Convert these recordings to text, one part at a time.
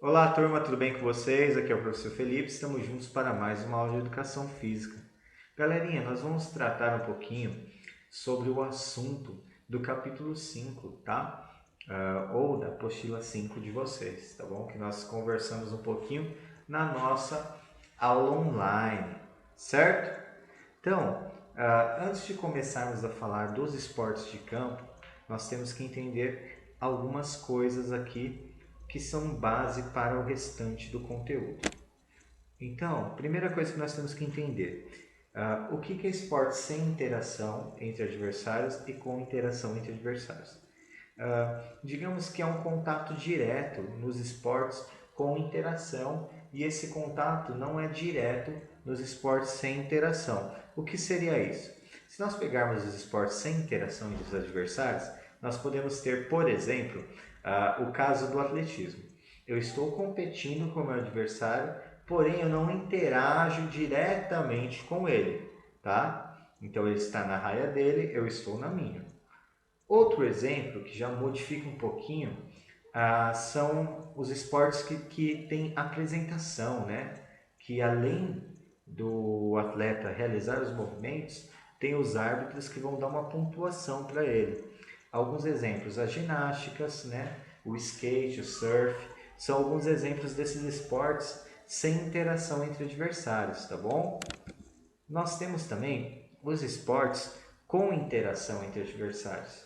Olá, turma, tudo bem com vocês? Aqui é o professor Felipe, estamos juntos para mais uma aula de educação física. Galerinha, nós vamos tratar um pouquinho sobre o assunto do capítulo 5, tá? Ou da apostila 5 de vocês, tá bom? Que nós conversamos um pouquinho na nossa aula online, certo? Então, antes de começarmos a falar dos esportes de campo, nós temos que entender algumas coisas aqui que são base para o restante do conteúdo. Então, primeira coisa que nós temos que entender, o que é esporte sem interação entre adversários e com interação entre adversários? Digamos que é um contato direto nos esportes com interação e esse contato não é direto nos esportes sem interação. O que seria isso? Se nós pegarmos os esportes sem interação entre os adversários, nós podemos ter, por exemplo, o caso do atletismo. Eu estou competindo com o meu adversário, porém eu não interajo diretamente com ele, tá? Então ele está na raia dele, eu estou na minha. Outro exemplo que já modifica um pouquinho são os esportes que têm apresentação, né? Que além do atleta realizar os movimentos, tem os árbitros que vão dar uma pontuação para ele. Alguns exemplos, as ginásticas, né? O skate, o surf, são alguns exemplos desses esportes sem interação entre adversários, tá bom? Nós temos também os esportes com interação entre adversários.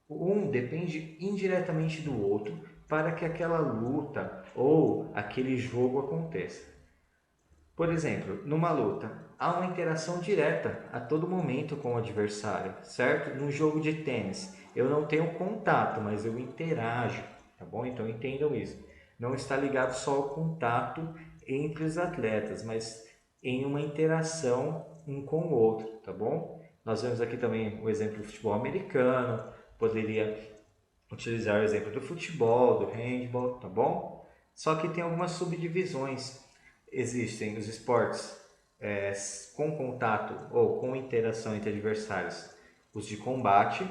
Um depende indiretamente do outro para que aquela luta ou aquele jogo aconteça. Por exemplo, numa luta, há uma interação direta a todo momento com o adversário, certo? Num jogo de tênis, eu não tenho contato, mas eu interajo, tá bom? Então entendam isso. Não está ligado só ao contato entre os atletas, mas em uma interação um com o outro, tá bom? Nós vemos aqui também o exemplo do futebol americano, poderia utilizar o exemplo do futebol, do handball, tá bom? Só que tem algumas subdivisões. Existem os esportes com contato ou com interação entre adversários, os de combate,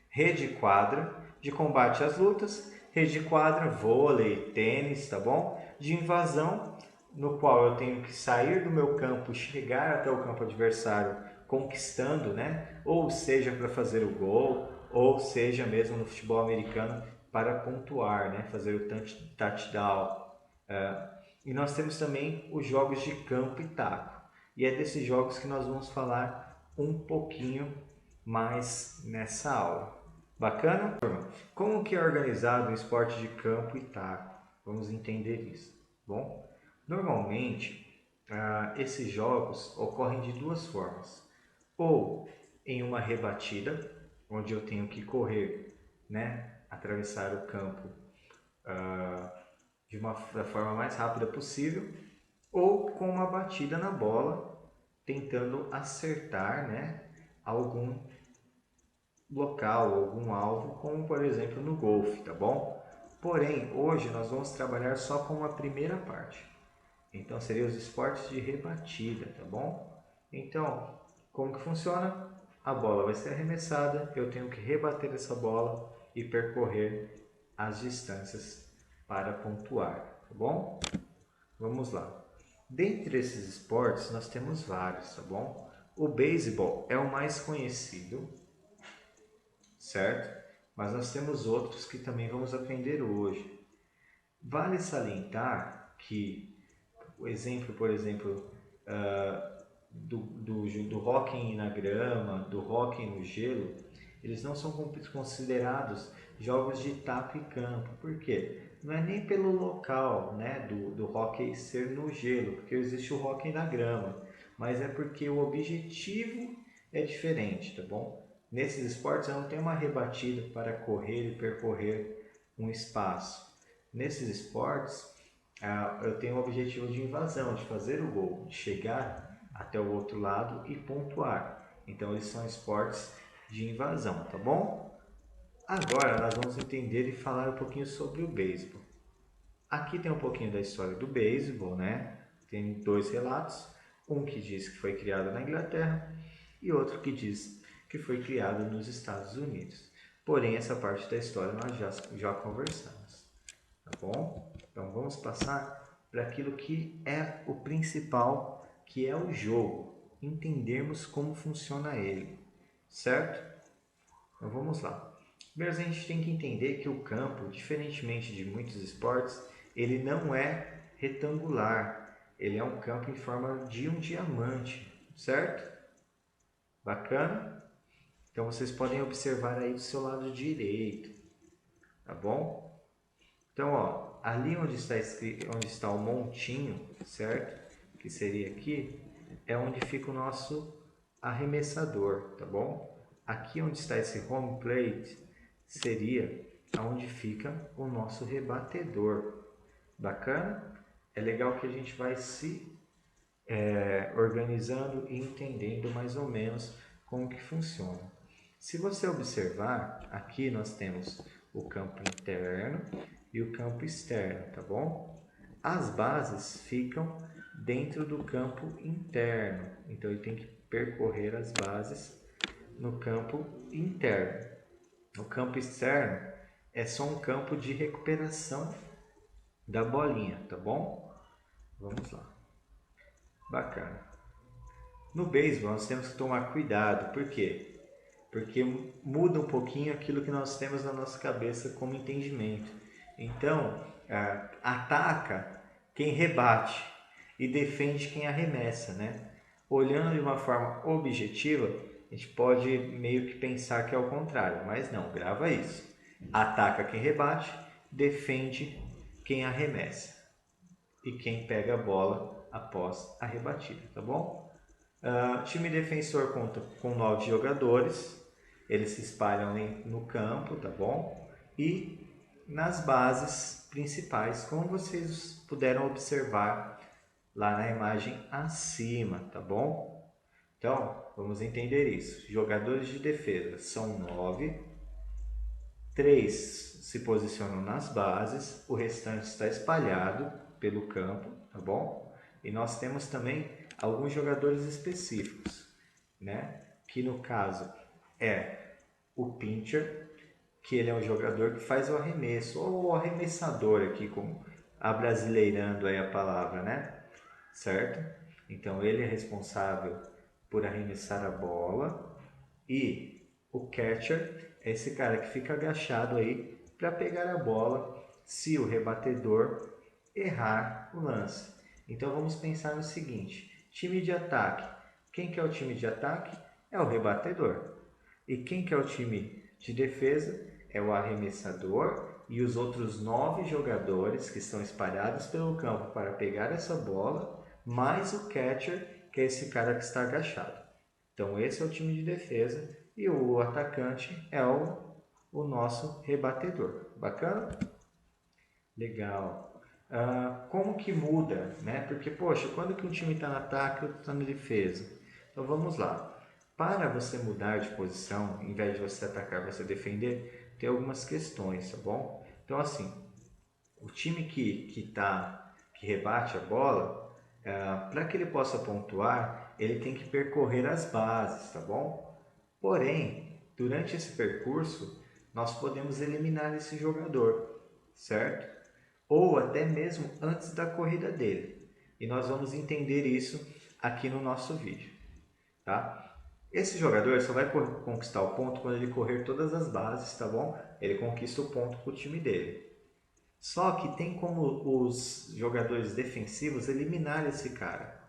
rede quadra, de combate às lutas, rede quadra, vôlei, tênis, tá bom? De invasão, no qual eu tenho que sair do meu campo, chegar até o campo adversário, conquistando, né? Ou seja, para fazer o gol, ou seja mesmo no futebol americano para pontuar, né? Fazer o touchdown. E nós temos também os jogos de campo e taco. E é desses jogos que nós vamos falar um pouquinho mais nessa aula. Bacana? Como que é organizado o esporte de campo e taco? Vamos entender isso. Bom, normalmente esses jogos ocorrem de duas formas. Ou em uma rebatida, onde eu tenho que correr, né, atravessar o campo da forma mais rápida possível, ou com uma batida na bola, tentando acertar, né, algum local, algum alvo, como por exemplo no golfe, tá bom? Porém, hoje nós vamos trabalhar só com a primeira parte. Então, seriam os esportes de rebatida, tá bom? Então, como que funciona? A bola vai ser arremessada, eu tenho que rebater essa bola e percorrer as distâncias para pontuar, tá bom? Vamos lá. Dentre esses esportes, nós temos vários, tá bom? O beisebol é o mais conhecido, certo? Mas nós temos outros que também vamos aprender hoje. Vale salientar que o exemplo, por exemplo, do hóquei na grama, do hóquei no gelo, eles não são considerados jogos de taco e campo. Por quê? Não é nem pelo local, né, do hóquei ser no gelo, porque existe o hóquei na grama, mas é porque o objetivo é diferente, tá bom? Nesses esportes eu não tenho uma rebatida para correr e percorrer um espaço. Nesses esportes eu tenho o objetivo de invasão, de fazer o gol, de chegar até o outro lado e pontuar. Então eles são esportes de invasão, tá bom? Agora nós vamos entender e falar um pouquinho sobre o beisebol. Aqui tem um pouquinho da história do beisebol, né? Tem dois relatos, um que diz que foi criado na Inglaterra e outro que diz que foi criado nos Estados Unidos. Porém, essa parte da história nós já conversamos. tá bom? Então vamos passar para aquilo que é o principal, que é o jogo, entendermos como funciona ele, certo? Então vamos lá. Primeiro a gente tem que entender que o campo, diferentemente de muitos esportes, ele não é retangular, ele é um campo em forma de um diamante, certo? Bacana? Então vocês podem observar aí do seu lado direito, tá bom? Então, ó, ali onde está escrito, onde está o montinho, certo? Que seria aqui, é onde fica o nosso arremessador, tá bom? Aqui onde está esse home plate seria onde fica o nosso rebatedor. Bacana? É legal que a gente vai se organizando e entendendo mais ou menos como que funciona. Se você observar, aqui nós temos o campo interno e o campo externo, tá bom? As bases ficam dentro do campo interno, então ele tem que percorrer as bases no campo interno. O campo externo é só um campo de recuperação da bolinha, tá bom? Vamos lá. Bacana. No beisebol nós temos que tomar cuidado, por quê? Porque muda um pouquinho aquilo que nós temos na nossa cabeça como entendimento. Então, ataca quem rebate e defende quem arremessa, né? Olhando de uma forma objetiva, a gente pode meio que pensar que é o contrário, mas não, grava isso. Ataca quem rebate, defende quem arremessa e quem pega a bola após a rebatida, tá bom? Time defensor conta com 9 jogadores, eles se espalham no campo, tá bom? E nas bases principais, como vocês puderam observar lá na imagem acima, tá bom? Então, vamos entender isso. Jogadores de defesa são 9, 3 se posicionam nas bases, o restante está espalhado pelo campo, tá bom? E nós temos também alguns jogadores específicos, né? Que no caso é o pitcher, que ele é um jogador que faz o arremesso, ou o arremessador aqui, como abrasileirando aí a palavra, né? Certo? Então ele é responsável por arremessar a bola e o catcher é esse cara que fica agachado aí para pegar a bola se o rebatedor errar o lance. Então vamos pensar no seguinte: time de ataque. Quem que é o time de ataque? É o rebatedor. E quem que é o time de defesa? É o arremessador e os outros 9 jogadores que estão espalhados pelo campo para pegar essa bola, mais o catcher, que é esse cara que está agachado. Então esse é o time de defesa e o atacante é o nosso rebatedor. Bacana? Legal. Como que muda, né? Porque, poxa, quando que um time está no ataque e outro está na defesa? Então vamos lá. Para você mudar de posição, em vez de você atacar, você defender, tem algumas questões, tá bom? Então assim, o time que rebate a bola, para que ele possa pontuar, ele tem que percorrer as bases, tá bom? Porém, durante esse percurso, nós podemos eliminar esse jogador, certo? Ou até mesmo antes da corrida dele. E nós vamos entender isso aqui no nosso vídeo, tá? Esse jogador só vai conquistar o ponto quando ele correr todas as bases, tá bom? Ele conquista o ponto para o time dele. Só que tem como os jogadores defensivos eliminar esse cara.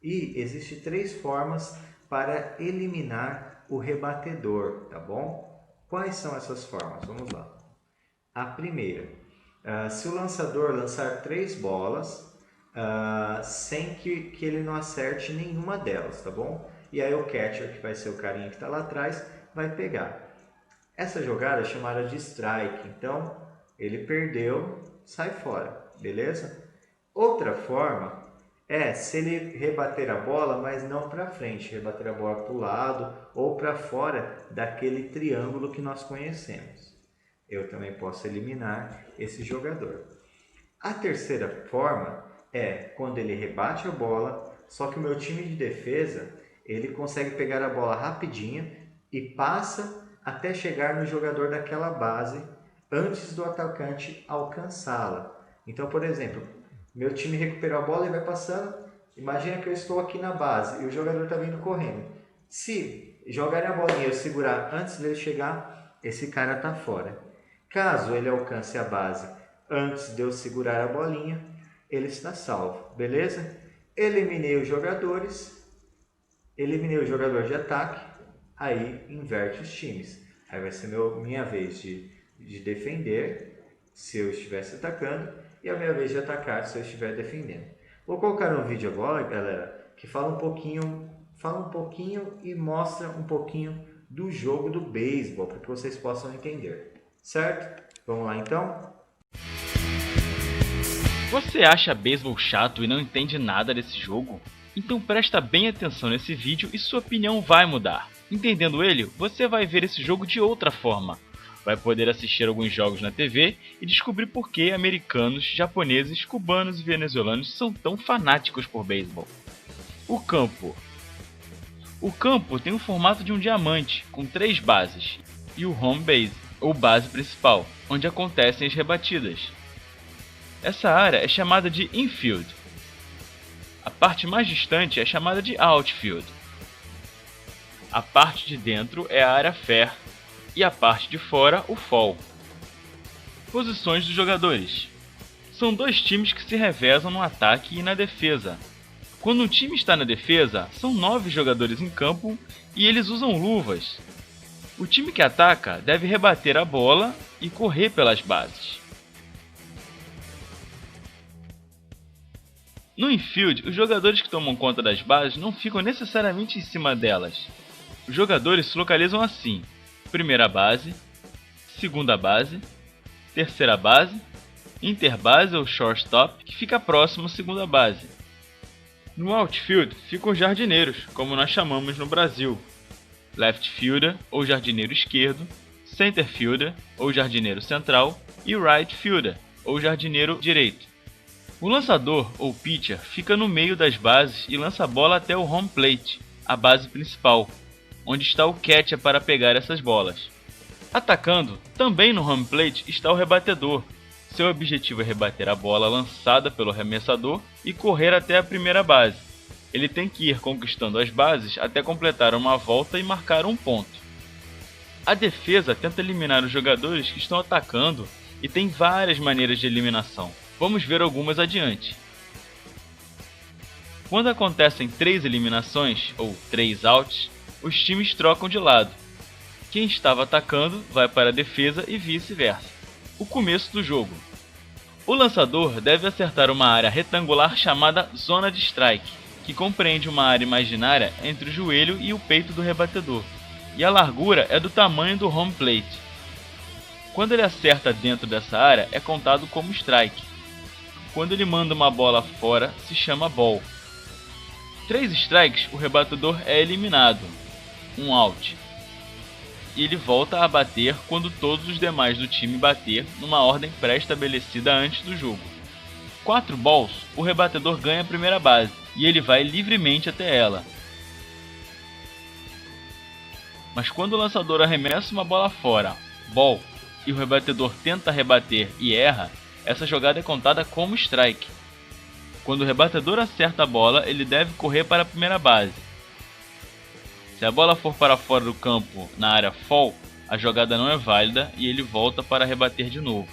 E existem 3 formas para eliminar o rebatedor, tá bom? Quais são essas formas? Vamos lá. A primeira, se o lançador lançar 3 bolas, sem que ele não acerte nenhuma delas, tá bom? E aí o catcher, que vai ser o carinha que está lá atrás, vai pegar. Essa jogada é chamada de strike, então ele perdeu, sai fora, beleza? Outra forma é se ele rebater a bola, mas não para frente, rebater a bola para o lado ou para fora daquele triângulo que nós conhecemos. Eu também posso eliminar esse jogador. A terceira forma é quando ele rebate a bola, só que o meu time de defesa ele consegue pegar a bola rapidinho e passa até chegar no jogador daquela base antes do atacante alcançá-la. Então, por exemplo, meu time recuperou a bola e vai passando. Imagina que eu estou aqui na base e o jogador está vindo correndo. Se jogarem a bolinha e eu segurar antes dele chegar, esse cara está fora. Caso ele alcance a base antes de eu segurar a bolinha, ele está salvo, beleza? Eliminei os jogadores, eliminei o jogador de ataque, aí inverte os times. Aí vai ser minha vez de defender, se eu estivesse atacando, e a minha vez de atacar, se eu estiver defendendo. Vou colocar um vídeo agora, galera, que fala um pouquinho e mostra um pouquinho do jogo do beisebol, para que vocês possam entender. Certo? Vamos lá então? Você acha beisebol chato e não entende nada desse jogo? Então presta bem atenção nesse vídeo e sua opinião vai mudar. Entendendo ele, você vai ver esse jogo de outra forma. Vai poder assistir alguns jogos na TV e descobrir por que americanos, japoneses, cubanos e venezuelanos são tão fanáticos por beisebol. O campo. O campo tem o formato de um diamante, com 3 bases, e o home base, ou base principal, onde acontecem as rebatidas. Essa área é chamada de infield. A parte mais distante é chamada de outfield. A parte de dentro é a área fair e a parte de fora o fall. Posições dos jogadores. São 2 times que se revezam no ataque e na defesa. Quando um time está na defesa, são 9 jogadores em campo e eles usam luvas. O time que ataca deve rebater a bola e correr pelas bases. No infield, os jogadores que tomam conta das bases não ficam necessariamente em cima delas. Os jogadores se localizam assim: primeira base, segunda base, terceira base, interbase ou shortstop, que fica próximo à segunda base. No outfield ficam os jardineiros, como nós chamamos no Brasil: left fielder ou jardineiro esquerdo, center fielder ou jardineiro central e right fielder ou jardineiro direito. O lançador ou pitcher fica no meio das bases e lança a bola até o home plate, a base principal, onde está o catcher para pegar essas bolas. Atacando, também no home plate está o rebatedor. Seu objetivo é rebater a bola lançada pelo arremessador e correr até a primeira base. Ele tem que ir conquistando as bases até completar uma volta e marcar um ponto. A defesa tenta eliminar os jogadores que estão atacando e tem várias maneiras de eliminação. Vamos ver algumas adiante. Quando acontecem 3 eliminações, ou 3 outs, os times trocam de lado. Quem estava atacando vai para a defesa e vice-versa. O começo do jogo. O lançador deve acertar uma área retangular chamada zona de strike, que compreende uma área imaginária entre o joelho e o peito do rebatedor, e a largura é do tamanho do home plate. Quando ele acerta dentro dessa área, é contado como strike. Quando ele manda uma bola fora, se chama ball. 3 strikes, o rebatedor é eliminado, um out. E ele volta a bater quando todos os demais do time bater numa ordem pré-estabelecida antes do jogo. 4 balls, o rebatedor ganha a primeira base e ele vai livremente até ela. Mas quando o lançador arremessa uma bola fora, ball, e o rebatedor tenta rebater e erra, essa jogada é contada como strike. Quando o rebatedor acerta a bola, ele deve correr para a primeira base. Se a bola for para fora do campo na área fall, a jogada não é válida e ele volta para rebater de novo.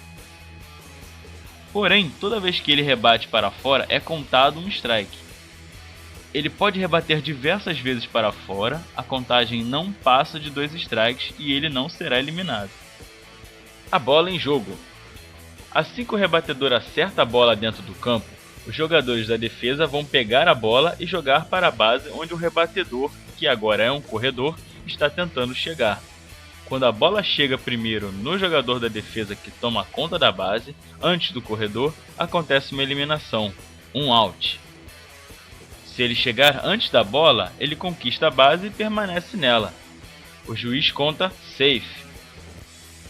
Porém, toda vez que ele rebate para fora, é contado um strike. Ele pode rebater diversas vezes para fora, a contagem não passa de 2 strikes e ele não será eliminado. A bola em jogo. Assim que o rebatedor acerta a bola dentro do campo, os jogadores da defesa vão pegar a bola e jogar para a base onde o rebatedor, que agora é um corredor, está tentando chegar. Quando a bola chega primeiro no jogador da defesa que toma conta da base, antes do corredor, acontece uma eliminação, um out. Se ele chegar antes da bola, ele conquista a base e permanece nela. O juiz conta safe.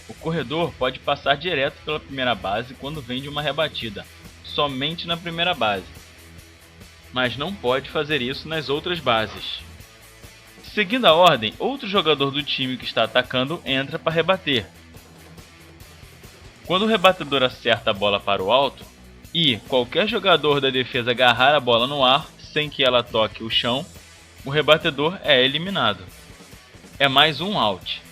O corredor pode passar direto pela primeira base quando vem de uma rebatida, somente na primeira base, mas não pode fazer isso nas outras bases. Seguindo a ordem, outro jogador do time que está atacando entra para rebater. Quando o rebatedor acerta a bola para o alto e qualquer jogador da defesa agarrar a bola no ar sem que ela toque o chão, o rebatedor é eliminado. É mais um out.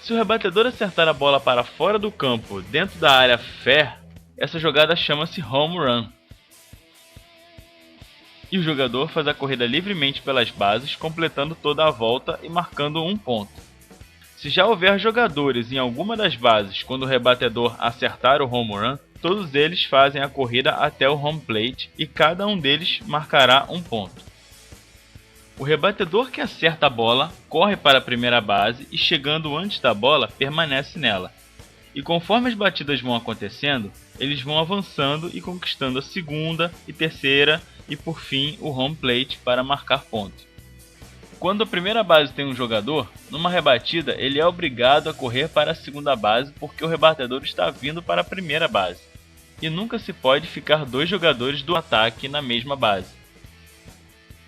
Se o rebatedor acertar a bola para fora do campo dentro da área fair, essa jogada chama-se home run. E o jogador faz a corrida livremente pelas bases, completando toda a volta e marcando um ponto. Se já houver jogadores em alguma das bases quando o rebatedor acertar o home run, todos eles fazem a corrida até o home plate e cada um deles marcará um ponto. O rebatedor que acerta a bola corre para a primeira base e, chegando antes da bola, permanece nela. E conforme as batidas vão acontecendo, eles vão avançando e conquistando a segunda e terceira e, por fim, o home plate para marcar ponto. Quando a primeira base tem um jogador, numa rebatida ele é obrigado a correr para a segunda base porque o rebatedor está vindo para a primeira base. E nunca se pode ficar dois jogadores do ataque na mesma base.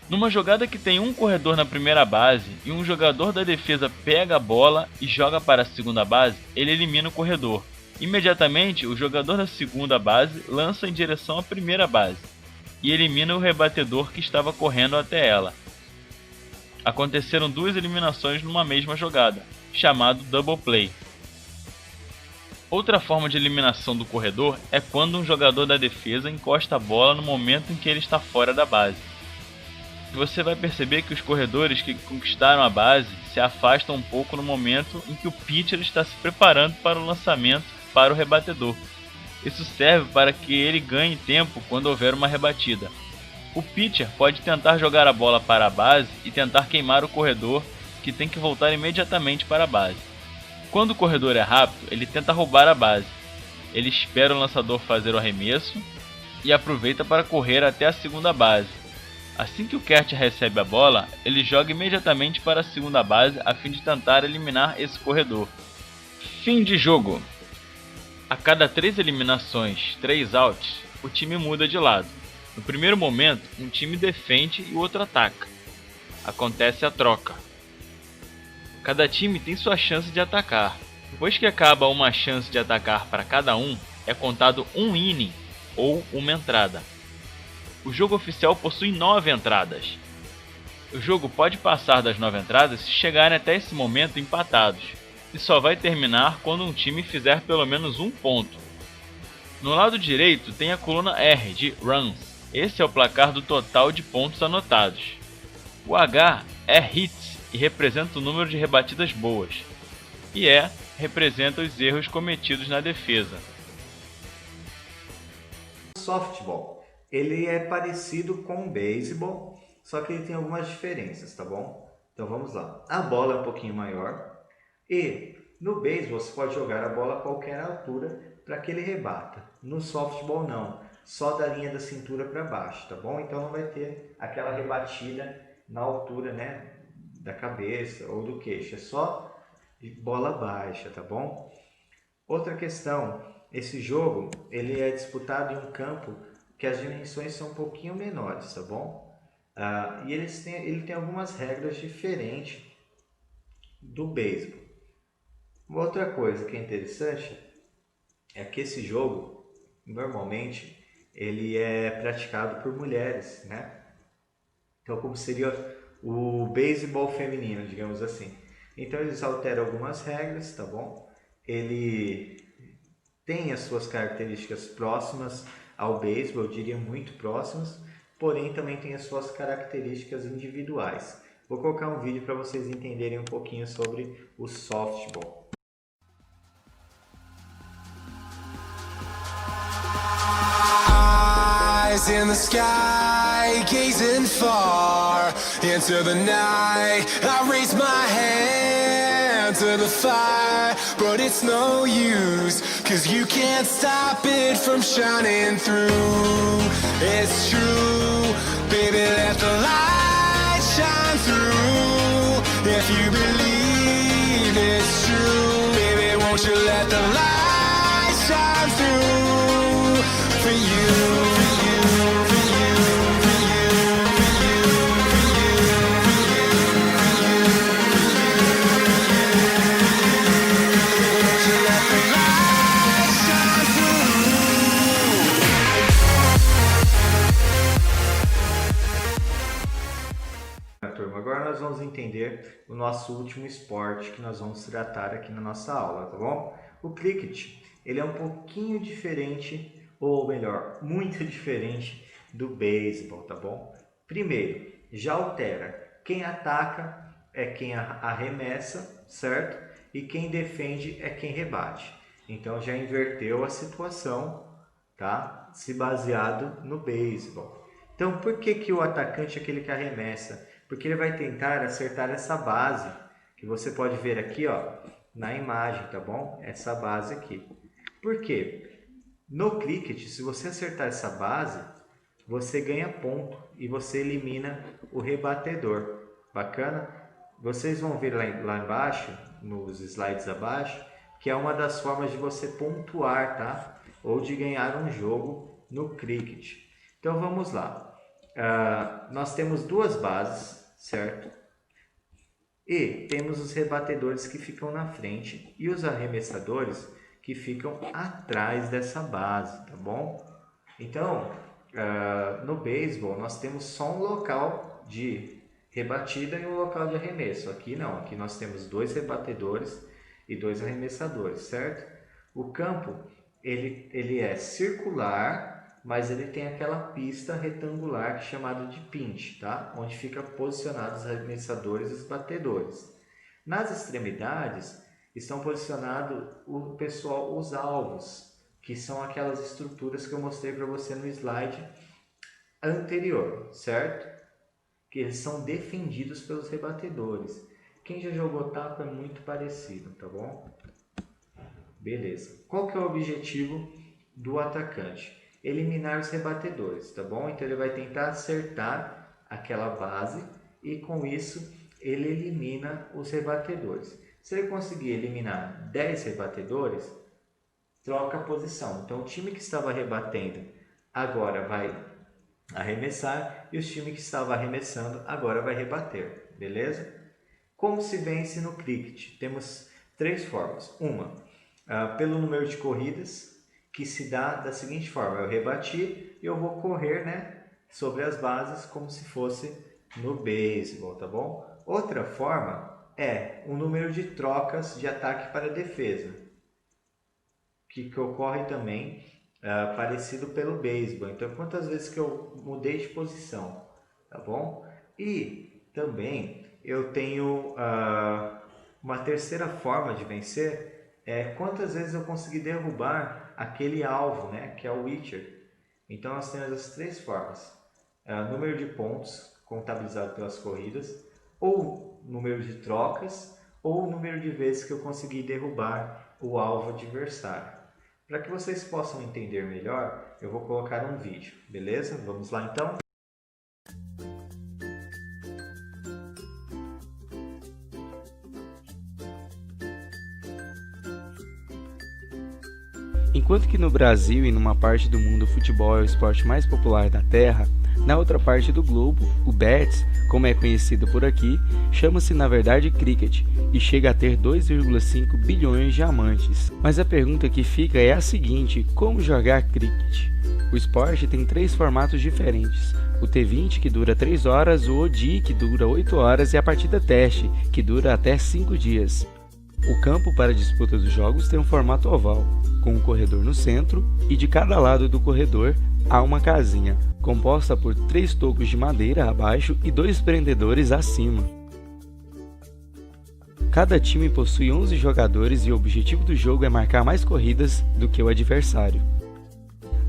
Numa jogada que tem um corredor na primeira base e um jogador da defesa pega a bola e joga para a segunda base, ele elimina o corredor. Imediatamente, o jogador da segunda base lança em direção à primeira base e elimina o rebatedor que estava correndo até ela. Aconteceram duas eliminações numa mesma jogada, chamado double play. Outra forma de eliminação do corredor é quando um jogador da defesa encosta a bola no momento em que ele está fora da base. Você vai perceber que os corredores que conquistaram a base se afastam um pouco no momento em que o pitcher está se preparando para o lançamento para o rebatedor. Isso serve para que ele ganhe tempo quando houver uma rebatida. O pitcher pode tentar jogar a bola para a base e tentar queimar o corredor, que tem que voltar imediatamente para a base. Quando o corredor é rápido, ele tenta roubar a base. Ele espera o lançador fazer o arremesso e aproveita para correr até a segunda base. Assim que o catcher recebe a bola, ele joga imediatamente para a segunda base a fim de tentar eliminar esse corredor. Fim de jogo. A cada 3 eliminações, 3 outs, o time muda de lado. No primeiro momento, um time defende e o outro ataca. Acontece a troca. Cada time tem sua chance de atacar. Depois que acaba uma chance de atacar para cada um, é contado um inning ou uma entrada. O jogo oficial possui 9 entradas. O jogo pode passar das 9 entradas se chegarem até esse momento empatados, e só vai terminar quando um time fizer pelo menos um ponto. No lado direito tem a coluna R de runs. Esse é o placar do total de pontos anotados. O H é hits e representa o número de rebatidas boas. E E representa os erros cometidos na defesa. Softball. Ele é parecido com o beisebol, só que ele tem algumas diferenças, tá bom? Então vamos lá. A bola é um pouquinho maior e no beisebol você pode jogar a bola a qualquer altura para que ele rebata. No softball não, só da linha da cintura para baixo, tá bom? Então não vai ter aquela rebatida na altura, né, da cabeça ou do queixo, é só de bola baixa, tá bom? Outra questão, esse jogo ele é disputado em um campo que as dimensões são um pouquinho menores, tá bom? E ele tem algumas regras diferentes do beisebol. Uma outra coisa que é interessante é que esse jogo, normalmente, ele é praticado por mulheres, né? Então, como seria o beisebol feminino, digamos assim. Então, eles alteram algumas regras, tá bom? Ele tem as suas características próximas ao beisebol, eu diria muito próximas, porém também tem as suas características individuais. Vou colocar um vídeo para vocês entenderem um pouquinho sobre o softball. Eyes in the sky, gazing far into the night. I raise my hand to the fire, but it's no use, 'cause you can't stop it from shining through. It's true, baby, let the light shine through. If you believe it's true, baby, won't you let the light shine through for you. Let the nós vamos entender o nosso último esporte que nós vamos tratar aqui na nossa aula, tá bom? O cricket, ele é um pouquinho diferente, ou melhor, muito diferente do beisebol, tá bom? Primeiro, já altera. Quem ataca é quem arremessa, certo? E quem defende é quem rebate. Então já inverteu a situação, tá? Se baseado no beisebol. Então por que o atacante é aquele que arremessa? Porque ele vai tentar acertar essa base, que você pode ver aqui, ó, na imagem, tá bom? Essa base aqui. Por quê? No cricket, se você acertar essa base, você ganha ponto e você elimina o rebatedor. Bacana? Vocês vão ver lá embaixo, nos slides abaixo, que é uma das formas de você pontuar, tá? Ou de ganhar um jogo no cricket. Então vamos lá. Nós temos duas bases, certo? E temos os rebatedores que ficam na frente e os arremessadores que ficam atrás dessa base, tá bom? Então, no beisebol nós temos só um local de rebatida e um local de arremesso. Aqui não, aqui nós temos dois rebatedores e dois arremessadores, certo? O campo ele é circular, mas ele tem aquela pista retangular chamada de pinch, tá? Onde fica posicionados os arremessadores e os batedores. Nas extremidades estão posicionados os alvos, que são aquelas estruturas que eu mostrei para você no slide anterior, certo? Que eles são defendidos pelos rebatedores. Quem já jogou taco é muito parecido, tá bom? Beleza. Qual que é o objetivo do atacante? Eliminar os rebatedores, tá bom? Então ele vai tentar acertar aquela base e com isso ele elimina os rebatedores. Se ele conseguir eliminar 10 rebatedores, troca a posição. Então o time que estava rebatendo agora vai arremessar e o time que estava arremessando agora vai rebater, beleza? Como se vence no cricket? Temos três formas. Uma, pelo número de corridas, que se dá da seguinte forma: eu rebati e eu vou correr, né, sobre as bases como se fosse no beisebol, tá bom? Outra forma é o número de trocas de ataque para defesa, que ocorre também parecido pelo beisebol. Então, quantas vezes que eu mudei de posição, tá bom? E também eu tenho uma terceira forma de vencer, quantas vezes eu consegui derrubar aquele alvo, né, que é o Witcher. Então nós temos as três formas: número de pontos contabilizado pelas corridas, ou número de trocas, ou número de vezes que eu consegui derrubar o alvo adversário. Para que vocês possam entender melhor, eu vou colocar um vídeo, beleza? Vamos lá então? Enquanto que no Brasil e numa parte do mundo o futebol é o esporte mais popular da Terra, na outra parte do globo, o bets, como é conhecido por aqui, chama-se na verdade cricket e chega a ter 2,5 bilhões de amantes. Mas a pergunta que fica é a seguinte: como jogar cricket? O esporte tem três formatos diferentes: o T20, que dura 3 horas, o ODI, que dura 8 horas, e a partida teste, que dura até 5 dias. O campo para a disputa dos jogos tem um formato oval, com um corredor no centro, e de cada lado do corredor há uma casinha, composta por 3 tocos de madeira abaixo e 2 prendedores acima. Cada time possui 11 jogadores e o objetivo do jogo é marcar mais corridas do que o adversário.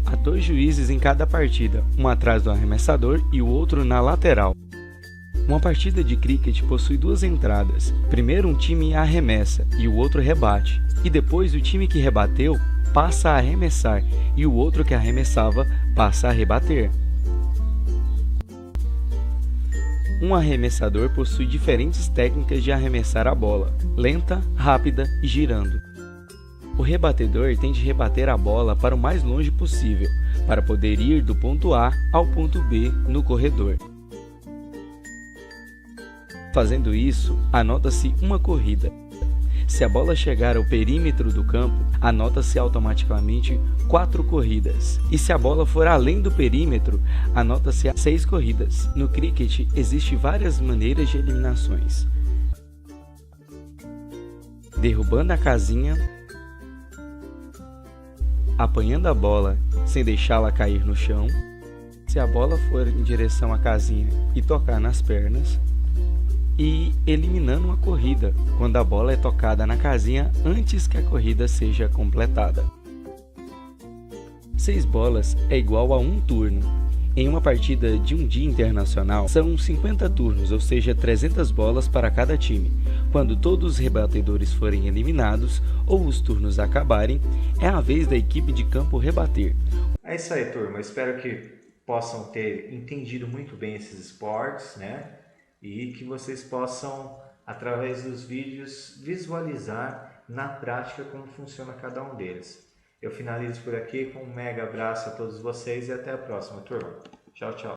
Há 2 juízes em cada partida, um atrás do arremessador e o outro na lateral. Uma partida de cricket possui 2 entradas. Primeiro um time arremessa e o outro rebate, e depois o time que rebateu passa a arremessar e o outro que arremessava passa a rebater. Um arremessador possui diferentes técnicas de arremessar a bola: lenta, rápida e girando. O rebatedor tem de rebater a bola para o mais longe possível, para poder ir do ponto A ao ponto B no corredor. Fazendo isso, anota-se uma corrida. Se a bola chegar ao perímetro do campo, anota-se automaticamente 4 corridas. E se a bola for além do perímetro, anota-se 6 corridas. No cricket, existem várias maneiras de eliminações: derrubando a casinha, apanhando a bola sem deixá-la cair no chão, se a bola for em direção à casinha e tocar nas pernas, e eliminando uma corrida, quando a bola é tocada na casinha antes que a corrida seja completada. 6 bolas é igual a 1 turno. Em uma partida de um dia internacional, são 50 turnos, ou seja, 300 bolas para cada time. Quando todos os rebatedores forem eliminados ou os turnos acabarem, é a vez da equipe de campo rebater. É isso aí, turma. Eu espero que possam ter entendido muito bem esses esportes, né? E que vocês possam, através dos vídeos, visualizar na prática como funciona cada um deles. Eu finalizo por aqui com um mega abraço a todos vocês e até a próxima, turma. Tchau, tchau.